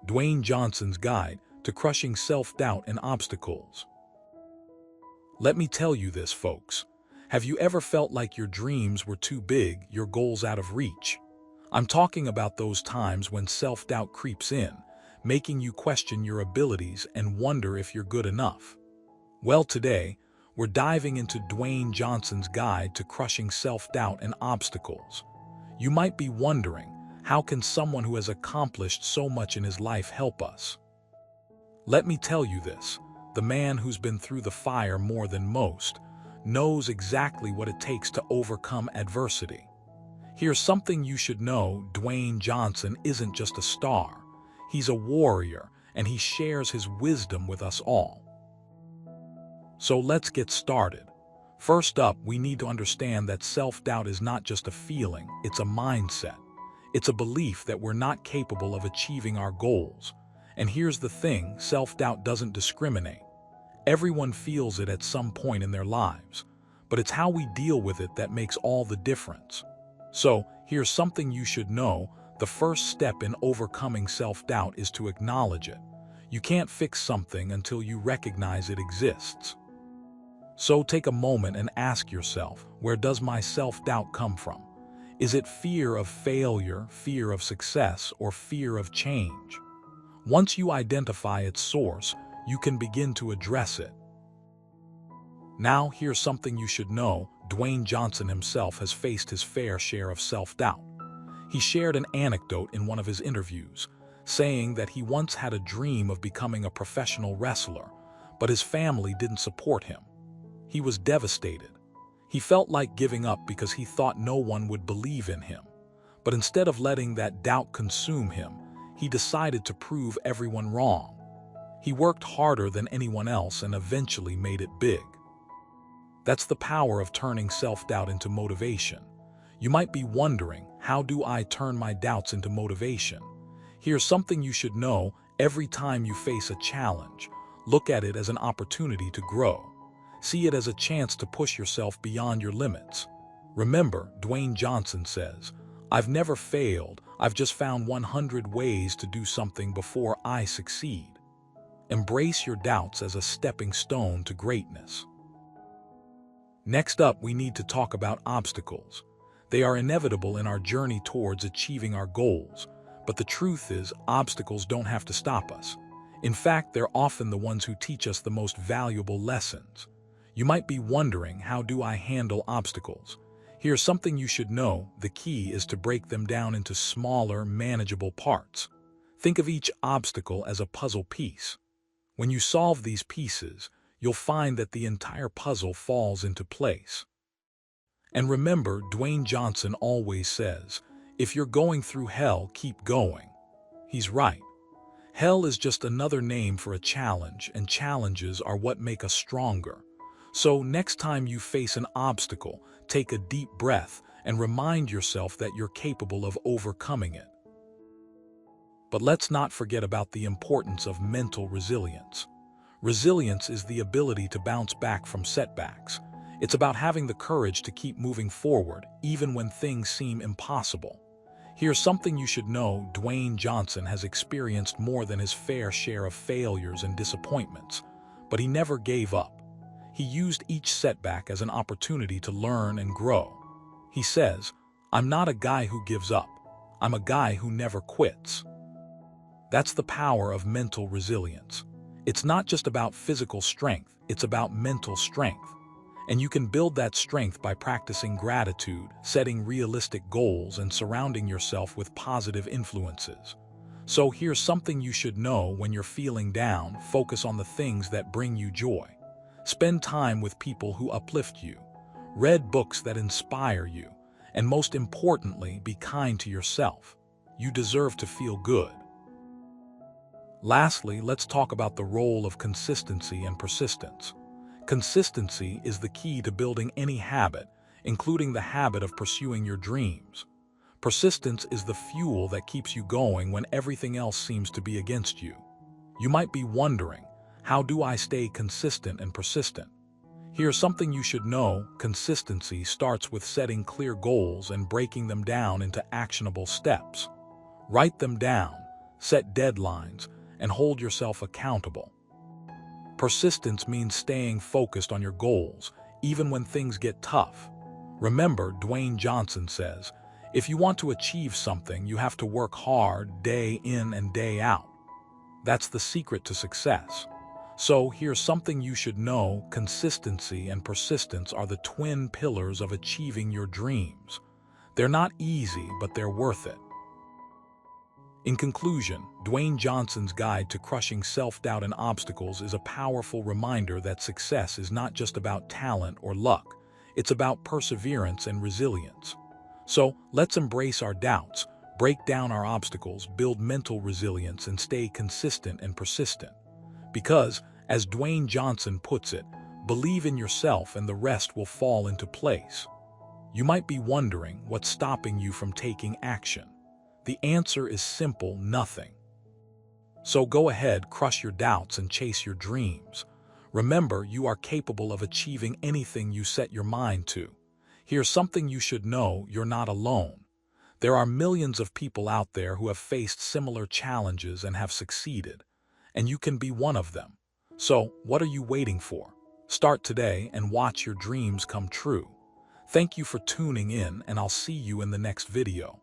Dwayne Johnson's Guide to Crushing Self-Doubt and Obstacles. Let me tell you this, folks. Have you ever felt like your dreams were too big, your goals out of reach? I'm talking about those times when self-doubt creeps in, making you question your abilities and wonder if you're good enough. Well, today, we're diving into Dwayne Johnson's Guide to Crushing Self-Doubt and Obstacles. You might be wondering, how can someone who has accomplished so much in his life help us? Let me tell you this, the man who's been through the fire more than most knows exactly what it takes to overcome adversity. Here's something you should know: Dwayne Johnson isn't just a star. He's a warrior, and he shares his wisdom with us all. So let's get started. First up, we need to understand that self-doubt is not just a feeling, it's a mindset. It's a belief that we're not capable of achieving our goals. And here's the thing, self-doubt doesn't discriminate. Everyone feels it at some point in their lives, but it's how we deal with it that makes all the difference. So, here's something you should know: the first step in overcoming self-doubt is to acknowledge it. You can't fix something until you recognize it exists. So take a moment and ask yourself, where does my self-doubt come from? Is it fear of failure, fear of success, or fear of change? Once you identify its source, you can begin to address it. Now, here's something you should know: Dwayne Johnson himself has faced his fair share of self-doubt. He shared an anecdote in one of his interviews, saying that he once had a dream of becoming a professional wrestler, but his family didn't support him. He was devastated. He felt like giving up because he thought no one would believe in him. But instead of letting that doubt consume him, he decided to prove everyone wrong. He worked harder than anyone else and eventually made it big. That's the power of turning self-doubt into motivation. You might be wondering, how do I turn my doubts into motivation? Here's something you should know: every time you face a challenge, look at it as an opportunity to grow. See it as a chance to push yourself beyond your limits. Remember, Dwayne Johnson says, "I've never failed, I've just found 100 ways to do something before I succeed." Embrace your doubts as a stepping stone to greatness. Next up, we need to talk about obstacles. They are inevitable in our journey towards achieving our goals, but the truth is, obstacles don't have to stop us. In fact, they're often the ones who teach us the most valuable lessons. You might be wondering, how do I handle obstacles? Here's something you should know: the key is to break them down into smaller, manageable parts. Think of each obstacle as a puzzle piece. When you solve these pieces, you'll find that the entire puzzle falls into place. And remember, Dwayne Johnson always says, if you're going through hell, keep going. He's right. Hell is just another name for a challenge, and challenges are what make us stronger. So next time you face an obstacle, take a deep breath and remind yourself that you're capable of overcoming it. But let's not forget about the importance of mental resilience. Resilience is the ability to bounce back from setbacks. It's about having the courage to keep moving forward, even when things seem impossible. Here's something you should know: Dwayne Johnson has experienced more than his fair share of failures and disappointments, but he never gave up. He used each setback as an opportunity to learn and grow. He says, "I'm not a guy who gives up. I'm a guy who never quits." That's the power of mental resilience. It's not just about physical strength, it's about mental strength. And you can build that strength by practicing gratitude, setting realistic goals, and surrounding yourself with positive influences. So here's something you should know: when you're feeling down, focus on the things that bring you joy. Spend time with people who uplift you. Read books that inspire you. And most importantly, be kind to yourself. You deserve to feel good. Lastly, let's talk about the role of consistency and persistence. Consistency is the key to building any habit, including the habit of pursuing your dreams. Persistence is the fuel that keeps you going when everything else seems to be against you. You might be wondering, how do I stay consistent and persistent? Here's something you should know: consistency starts with setting clear goals and breaking them down into actionable steps. Write them down, set deadlines, and hold yourself accountable. Persistence means staying focused on your goals, even when things get tough. Remember, Dwayne Johnson says, if you want to achieve something, you have to work hard day in and day out. That's the secret to success. So here's something you should know: consistency and persistence are the twin pillars of achieving your dreams. They're not easy, but they're worth it. In conclusion, Dwayne Johnson's guide to crushing self-doubt and obstacles is a powerful reminder that success is not just about talent or luck. It's about perseverance and resilience. So let's embrace our doubts, break down our obstacles, build mental resilience, and stay consistent and persistent. Because, as Dwayne Johnson puts it, believe in yourself and the rest will fall into place. You might be wondering what's stopping you from taking action. The answer is simple: nothing. So go ahead, crush your doubts and chase your dreams. Remember, you are capable of achieving anything you set your mind to. Here's something you should know: you're not alone. There are millions of people out there who have faced similar challenges and have succeeded, and you can be one of them. So, what are you waiting for? Start today and watch your dreams come true. Thank you for tuning in, and I'll see you in the next video.